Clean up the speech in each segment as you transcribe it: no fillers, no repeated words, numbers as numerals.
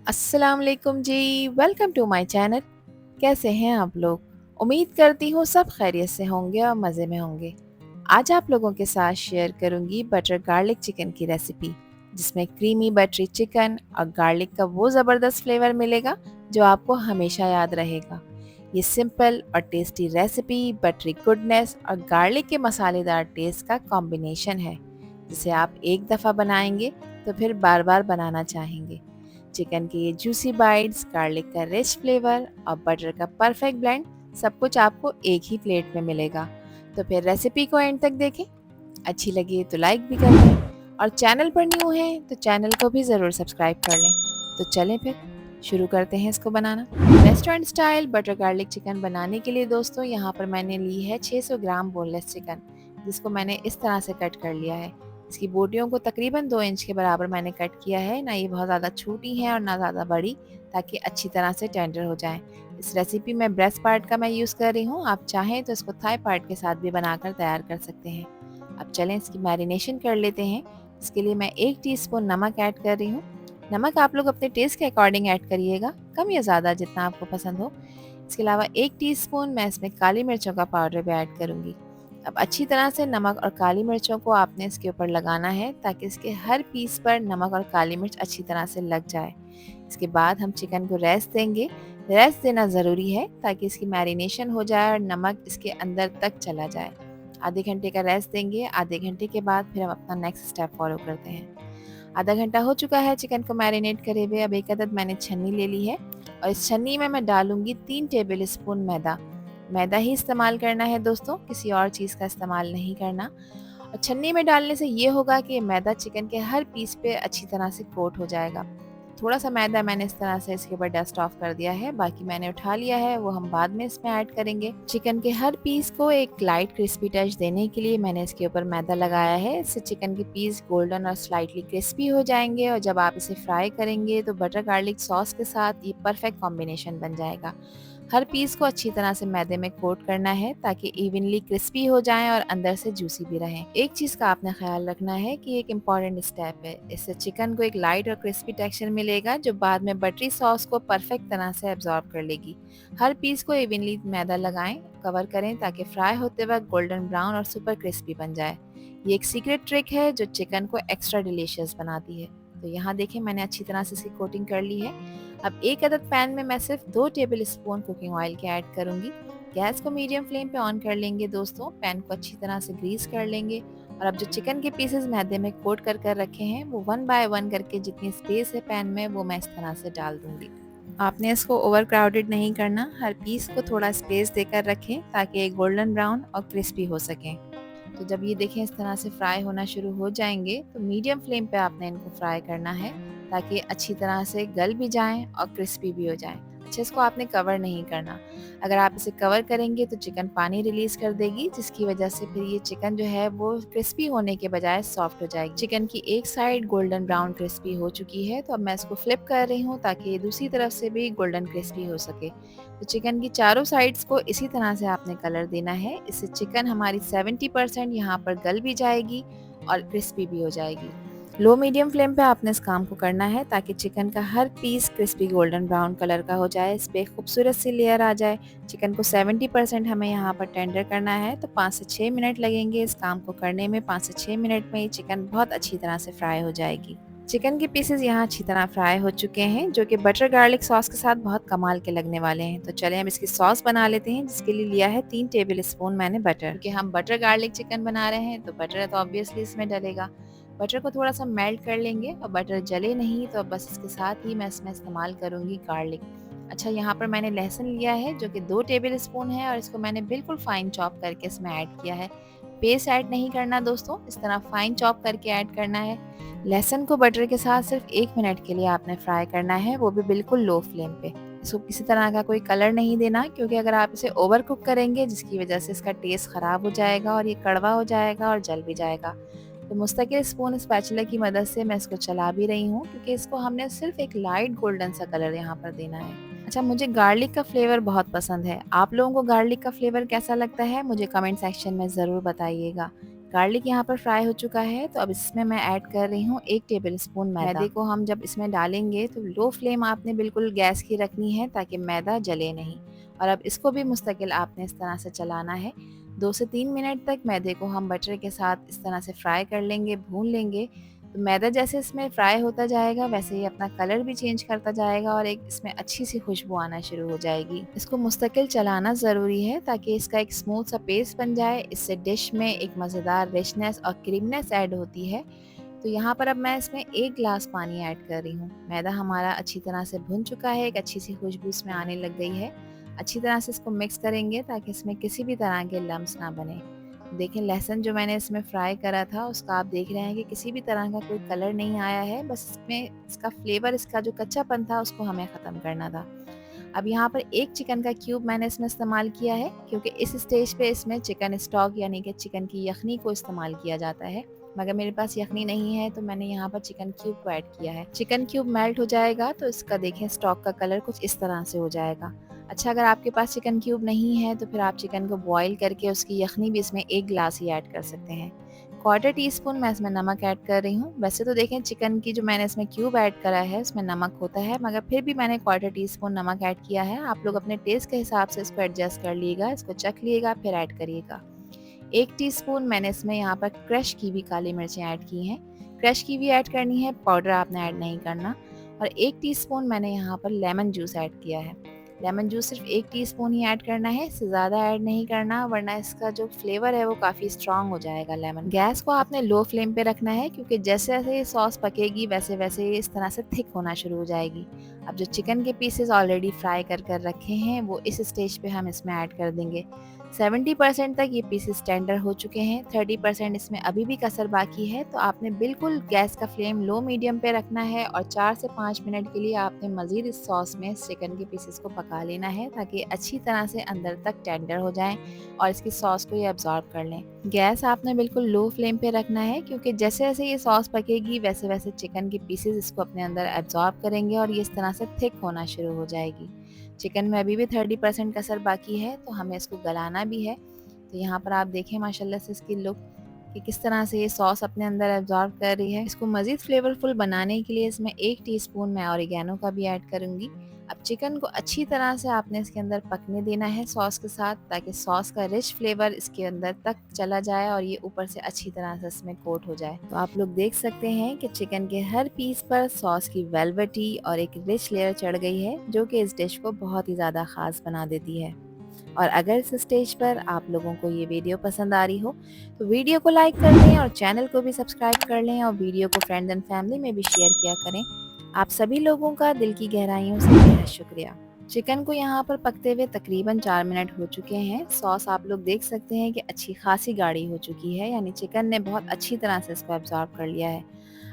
अस्सलाम वालेकुम जी। Welcome to my channel. कैसे हैं आप लोग? उम्मीद करती हूँ सब खैरियत से होंगे और मज़े में होंगे। आज आप लोगों के साथ शेयर करूंगी बटर गार्लिक चिकन की रेसिपी, जिसमें क्रीमी बटरी चिकन और गार्लिक का वो ज़बरदस्त फ्लेवर मिलेगा जो आपको हमेशा याद रहेगा। ये सिंपल और टेस्टी रेसिपी बटरी गुडनेस और गार्लिक के मसालेदार टेस्ट का कॉम्बिनेशन है, जिसे आप एक दफ़ा बनाएंगे तो फिर बार बार बनाना चाहेंगे। चिकन के ये जूसी बाइट्स, गार्लिक का रिच फ्लेवर और बटर का परफेक्ट ब्लेंड, सब कुछ आपको एक ही प्लेट में मिलेगा। तो फिर रेसिपी को एंड तक देखें। अच्छी लगी तो लाइक भी कर दें और चैनल पर न्यू हैं तो चैनल को भी ज़रूर सब्सक्राइब कर लें। तो चलें फिर शुरू करते हैं इसको बनाना। Restaurant style butter garlic chicken बनाने के लिए दोस्तों यहाँ पर मैंने ली है 600 ग्राम बोनलेस चिकन, जिसको मैंने इस तरह से कट कर लिया है। इसकी बोटियों को तकरीबन 2 इंच के बराबर मैंने कट किया है, ना ये बहुत ज़्यादा छोटी है और ना ज़्यादा बड़ी, ताकि अच्छी तरह से टेंडर हो जाएं। इस रेसिपी में ब्रेस्ट पार्ट का मैं यूज़ कर रही हूँ, आप चाहें तो इसको थाई पार्ट के साथ भी बनाकर तैयार कर सकते हैं। अब चलें इसकी मैरिनेशन कर लेते हैं। इसके लिए मैं 1 टीस्पून नमक ऐड कर रही हूँ। नमक आप लोग अपने टेस्ट के अकॉर्डिंग ऐड करिएगा, कम या ज़्यादा जितना आपको पसंद हो। इसके अलावा 1 टीस्पून मैं इसमें काली मिर्चों का पाउडर भी ऐड करूँगी। अब अच्छी तरह से नमक और काली मिर्चों को आपने इसके ऊपर लगाना है, ताकि इसके हर पीस पर नमक और काली मिर्च अच्छी तरह से लग जाए। इसके बाद हम चिकन को रेस्ट देंगे। रेस्ट देना ज़रूरी है ताकि इसकी मैरिनेशन हो जाए और नमक इसके अंदर तक चला जाए। आधे घंटे का रेस्ट देंगे। आधे घंटे के बाद फिर हम अपना नेक्स्ट स्टेप फॉलो करते हैं। आधा घंटा हो चुका है चिकन को मैरिनेट करे हुए। अब एक अदद मैंने छन्नी ले ली है और इस छन्नी में मैं डालूंगी 3 टेबल स्पून मैदा। मैदा ही इस्तेमाल करना है दोस्तों, किसी और चीज़ का इस्तेमाल नहीं करना। और छन्नी में डालने से ये होगा कि मैदा चिकन के हर पीस पे अच्छी तरह से कोट हो जाएगा। थोड़ा सा मैदा मैंने इस तरह से इसके ऊपर डस्ट ऑफ कर दिया है, बाकी मैंने उठा लिया है, वो हम बाद में इसमें ऐड करेंगे। चिकन के हर पीस को एक लाइट क्रिस्पी टच देने के लिए मैंने इसके ऊपर मैदा लगाया है। इससे चिकन के पीस गोल्डन और स्लाइटली क्रिस्पी हो जाएंगे और जब आप इसे फ्राई करेंगे तो बटर गार्लिक सॉस के साथ ये परफेक्ट कॉम्बिनेशन बन जाएगा। हर पीस को अच्छी तरह से मैदे में कोट करना है ताकि इवनली क्रिस्पी हो जाएं और अंदर से जूसी भी रहें। एक चीज़ का आपने ख्याल रखना है कि एक इम्पॉर्टेंट स्टेप है, इससे चिकन को एक लाइट और क्रिस्पी टेक्सचर मिलेगा जो बाद में बटरी सॉस को परफेक्ट तरह से एब्जॉर्ब कर लेगी। हर पीस को इवनली मैदा लगाएं, कवर करें ताकि फ्राई होते वक्त गोल्डन ब्राउन और सुपर क्रिस्पी बन जाए। ये एक सीक्रेट ट्रिक है जो चिकन को एक्स्ट्रा डिलीशियस बनाती है। तो यहाँ देखें मैंने अच्छी तरह से इसकी कोटिंग कर ली है। अब एक अदद पैन में मैं सिर्फ 2 टेबल स्पून कुकिंग ऑयल के ऐड करूंगी। गैस को मीडियम फ्लेम पे ऑन कर लेंगे दोस्तों। पैन को अच्छी तरह से ग्रीस कर लेंगे और अब जो चिकन के पीसेस मैदे में कोट कर कर रखे हैं वो वन बाय वन करके जितनी स्पेस है पैन में वो मैं इस तरह से डाल दूंगी। आपने इसको ओवर क्राउडेड नहीं करना, हर पीस को थोड़ा स्पेस देकर रखें ताकि ये गोल्डन ब्राउन और क्रिस्पी हो सकें। तो जब ये देखें इस तरह से फ्राई होना शुरू हो जाएंगे तो मीडियम फ्लेम पे आपने इनको फ्राई करना है ताकि अच्छी तरह से गल भी जाएं और क्रिस्पी भी हो जाएं। अच्छा, इसको आपने कवर नहीं करना। अगर आप इसे कवर करेंगे तो चिकन पानी रिलीज कर देगी, जिसकी वजह से फिर ये चिकन जो है वो क्रिस्पी होने के बजाय सॉफ्ट हो जाएगी। चिकन की एक साइड गोल्डन ब्राउन क्रिस्पी हो चुकी है, तो अब मैं इसको फ्लिप कर रही हूँ ताकि ये दूसरी तरफ से भी गोल्डन क्रिस्पी हो सके। तो चिकन की चारों साइड्स को इसी तरह से आपने कलर देना है। इससे चिकन हमारी 70% यहाँ पर गल भी जाएगी और क्रिस्पी भी हो जाएगी। लो मीडियम फ्लेम पे आपने इस काम को करना है ताकि चिकन का हर piece crispy golden brown colour का हो जाए, इस पर खूबसूरत सी लेयर आ जाए। चिकन को 70% हमें यहाँ पर टेंडर करना है, तो 5 से 6 मिनट लगेंगे इस काम को करने में। 5 से 6 मिनट में ये चिकन बहुत अच्छी तरह से फ्राई हो जाएगी। चिकन के पीसेस यहाँ अच्छी तरह फ्राई हो चुके हैं, जो कि बटर गार्लिक सॉस के साथ बहुत कमाल के लगने वाले हैं। तो चलें हम इसकी सॉस बना लेते हैं, जिसके लिए लिया है 3 टेबल स्पून मैंने बटर। क्योंकि हम बटर गार्लिक चिकन बना रहे हैं तो बटर तो ऑब्वियसली इसमें डलेगा। बटर को थोड़ा सा मेल्ट कर लेंगे और बटर जले नहीं तो बस इसके साथ ही मैं इसमें इस्तेमाल करूँगी गार्लिक। अच्छा, यहाँ पर मैंने लहसुन लिया है जो कि 2 टेबल स्पून है और इसको मैंने बिल्कुल फाइन चॉप करके इसमें ऐड किया है। पेस्ट ऐड नहीं करना दोस्तों, इस तरह फाइन चॉप करके ऐड करना है। लहसुन को बटर के साथ सिर्फ 1 मिनट के लिए आपने फ्राई करना है, वो भी बिल्कुल लो फ्लेम पे। इसको किसी तरह का कोई कलर नहीं देना, क्योंकि अगर आप इसे ओवर कुक करेंगे जिसकी वजह से इसका टेस्ट ख़राब हो जाएगा और ये कड़वा हो जाएगा और जल भी जाएगा। तो मुस्तकिल स्पून स्पैचुला की मदद से मैं इसको चला भी रही हूँ, क्योंकि इसको हमने सिर्फ एक लाइट गोल्डन सा कलर यहाँ पर देना है। अच्छा, मुझे गार्लिक का फ्लेवर बहुत पसंद है। आप लोगों को गार्लिक का फ्लेवर कैसा लगता है मुझे कमेंट सेक्शन में ज़रूर बताइएगा। गार्लिक यहाँ पर फ्राई हो चुका है, तो अब इसमें मैं ऐड कर रही हूँ 1 टेबलस्पून मैदा। मैदे को हम जब इसमें डालेंगे तो लो फ्लेम आपने बिल्कुल गैस की रखनी है ताकि मैदा जले नहीं। और अब इसको भी मुस्तकिल आपने इस तरह से चलाना है। 2 से 3 मिनट तक मैदे को हम बटर के साथ इस तरह से फ्राई कर लेंगे, भून लेंगे। तो मैदा जैसे इसमें फ्राई होता जाएगा वैसे ही अपना कलर भी चेंज करता जाएगा और एक इसमें अच्छी सी खुशबू आना शुरू हो जाएगी। इसको मुस्तकिल चलाना ज़रूरी है ताकि इसका एक स्मूथ सा पेस्ट बन जाए। इससे डिश में एक मज़ेदार रिचनेस और क्रीमनेस ऐड होती है। तो यहाँ पर अब मैं इसमें 1 ग्लास पानी ऐड कर रही हूँ। मैदा हमारा अच्छी तरह से भुन चुका है, एक अच्छी सी खुशबू इसमें आने लग गई है। अच्छी तरह से इसको मिक्स करेंगे ताकि इसमें किसी भी तरह के लम्स ना बने। देखें, लहसुन जो मैंने इसमें फ्राई करा था उसका आप देख रहे हैं कि किसी भी तरह का कोई कलर नहीं आया है, बस इसमें इसका फ्लेवर, इसका जो कच्चापन था उसको हमें ख़त्म करना था। अब यहाँ पर 1 चिकन का क्यूब मैंने इसमें इस्तेमाल किया है, क्योंकि इस स्टेज पे इसमें चिकन स्टॉक यानी कि चिकन की यखनी को इस्तेमाल किया जाता है, मगर मेरे पास यखनी नहीं है तो मैंने यहाँ पर चिकन क्यूब को ऐड किया है। चिकन क्यूब मेल्ट हो जाएगा तो इसका देखें स्टॉक का कलर कुछ इस तरह से हो जाएगा। अच्छा, अगर आपके पास चिकन क्यूब नहीं है तो फिर आप चिकन को बॉईल करके उसकी यखनी भी इसमें 1 ग्लास ही ऐड कर सकते हैं। 1/4 टीस्पून मैं इसमें नमक ऐड कर रही हूँ। वैसे तो देखें, चिकन की जो मैंने इसमें क्यूब ऐड करा है उसमें नमक होता है, मगर फिर भी मैंने 1/4 टीस्पून नमक ऐड किया है। आप लोग अपने टेस्ट के हिसाब से इसको एडजस्ट कर लीजिएगा, इसको चख लीजिएगा फिर ऐड करिएगा। 1 टीस्पून मैंने इसमें यहाँ पर क्रश की हुई काली मिर्चें ऐड की हैं। क्रश की हुई ऐड करनी है, पाउडर आपने ऐड नहीं करना। और 1 टीस्पून मैंने यहाँ पर लेमन जूस ऐड किया है। लेमन जूस सिर्फ 1 टीस्पून ही ऐड करना है, इससे ज़्यादा ऐड नहीं करना, वरना इसका जो फ्लेवर है वो काफ़ी स्ट्रॉन्ग हो जाएगा लेमन। गैस को आपने लो फ्लेम पे रखना है, क्योंकि जैसे जैसे ये सॉस पकेगी वैसे वैसे ये इस तरह से थिक होना शुरू हो जाएगी। अब जो चिकन के पीसेस ऑलरेडी फ्राई कर रखे हैं वो इस स्टेज पे हम इसमें ऐड कर देंगे। 70% तक ये पीसेस टेंडर हो चुके हैं, 30% इसमें अभी भी कसर बाकी है, तो आपने बिल्कुल गैस का फ्लेम लो मीडियम पे रखना है और 4 से 5 मिनट के लिए आपने मज़ीद इस सॉस में चिकन के पीसेस को पका लेना है ताकि अच्छी तरह से अंदर तक टेंडर हो जाएं और इसकी सॉस को ये अब्जॉर्ब कर लें। गैस आपने बिल्कुल लो फ्लेम पे रखना है, क्योंकि जैसे जैसे ये सॉस पकेगी वैसे वैसे चिकन के पीसेस इसको अपने अंदर एब्जॉर्ब करेंगे और ये इस तरह से थिक होना शुरू हो जाएगी। चिकन में अभी भी 30% कसर बाकी है, तो हमें इसको गलाना भी है। तो यहाँ पर आप देखें माशाल्लाह से इसकी लुक कि किस तरह से ये सॉस अपने अंदर एब्जॉर्ब कर रही है। इसको मज़ीद फ्लेवरफुल बनाने के लिए इसमें 1 टीस्पून मैं ऑरिगेनो का भी ऐड करूँगी। अब चिकन को अच्छी तरह से आपने इसके अंदर पकने देना है सॉस के साथ, ताकि सॉस का रिच फ्लेवर इसके अंदर तक चला जाए और ये ऊपर से अच्छी तरह से इसमें कोट हो जाए। तो आप लोग देख सकते हैं कि चिकन के हर पीस पर सॉस की वेलवेटी और एक रिच लेयर चढ़ गई है, जो कि इस डिश को बहुत ही ज़्यादा ख़ास बना देती है। और अगर इस स्टेज पर आप लोगों को ये वीडियो पसंद आ रही हो तो वीडियो को लाइक कर लें और चैनल को भी सब्सक्राइब कर लें और वीडियो को फ्रेंड्स एंड फैमिली में भी शेयर किया करें। आप सभी लोगों का दिल की गहराइयों से बेहद शुक्रिया। चिकन को यहाँ पर पकते हुए तकरीबन 4 मिनट हो चुके हैं। सॉस आप लोग देख सकते हैं कि अच्छी खासी गाढ़ी हो चुकी है, यानी चिकन ने बहुत अच्छी तरह से इसको एब्जॉर्ब कर लिया है।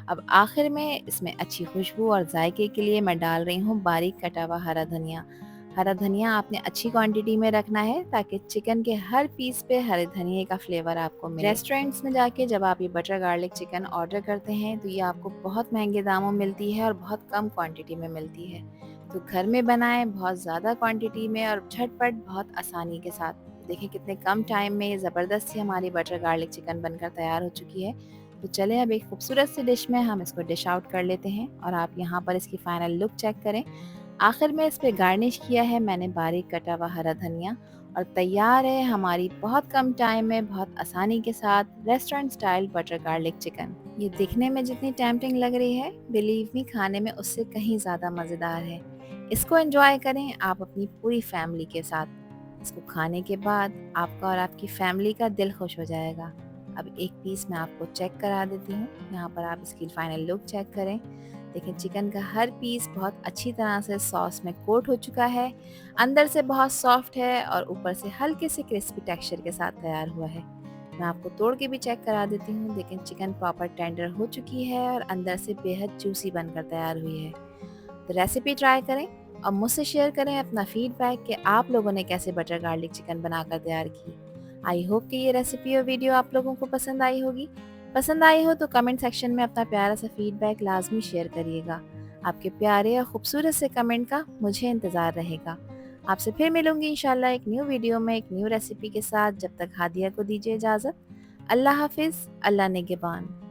अब आखिर में इसमें अच्छी खुशबू और जायके के लिए मैं डाल रही हूँ बारीक कटा हुआ हरा धनिया। हरा धनिया आपने अच्छी क्वांटिटी में रखना है ताकि चिकन के हर पीस पे हरे धनिए का फ्लेवर आपको मिले। रेस्टोरेंट्स में जाके जब आप ये बटर गार्लिक चिकन ऑर्डर करते हैं तो ये आपको बहुत महंगे दामों में मिलती है और बहुत कम क्वांटिटी में मिलती है। तो घर में बनाएं बहुत ज़्यादा क्वांटिटी में और झटपट बहुत आसानी के साथ। देखिए कितने कम टाइम में ये ज़बरदस्त सी हमारी बटर गार्लिक चिकन बनकर तैयार हो चुकी है। तो चलें अब एक खूबसूरत सी डिश में हम इसको डिश आउट कर लेते हैं और आप यहाँ पर इसकी फाइनल लुक चेक करें। आखिर में इस पे गार्निश किया है मैंने बारीक कटा हुआ हरा धनिया और तैयार है हमारी बहुत कम टाइम में बहुत आसानी के साथ restaurant style butter garlic chicken. ये दिखने में जितनी टेम्पटिंग लग रही है, बिलीव मी खाने में उससे कहीं ज़्यादा मज़ेदार है। इसको एंजॉय करें आप अपनी पूरी फैमिली के साथ। इसको खाने के बाद आपका और आपकी फैमिली का दिल खुश हो जाएगा। अब एक पीस मैं आपको चेक करा देती हूँ, यहाँ पर आप इसकी फाइनल लुक चेक करें। देखिए चिकन का हर पीस बहुत अच्छी तरह से सॉस में कोट हो चुका है, अंदर से बहुत सॉफ्ट है और ऊपर से हल्के से क्रिस्पी टेक्सचर के साथ तैयार हुआ है। मैं आपको तोड़ के भी चेक करा देती हूँ। देखिए चिकन प्रॉपर टेंडर हो चुकी है और अंदर से बेहद जूसी बनकर तैयार हुई है। तो रेसिपी ट्राई करें और मुझसे शेयर करें अपना फीडबैक कि आप लोगों ने कैसे बटर गार्लिक चिकन बनाकर तैयार की। आई होप कि ये रेसिपी और वीडियो आप लोगों को पसंद आई होगी। पसंद आई हो तो कमेंट सेक्शन में अपना प्यारा सा फीडबैक लाजमी शेयर करिएगा। आपके प्यारे और खूबसूरत से कमेंट का मुझे इंतज़ार रहेगा। आपसे फिर मिलूंगी इंशाल्लाह एक न्यू वीडियो में एक न्यू रेसिपी के साथ। जब तक हादिया को दीजिए इजाज़त। अल्लाह हाफिज़, अल्लाह निगहबान।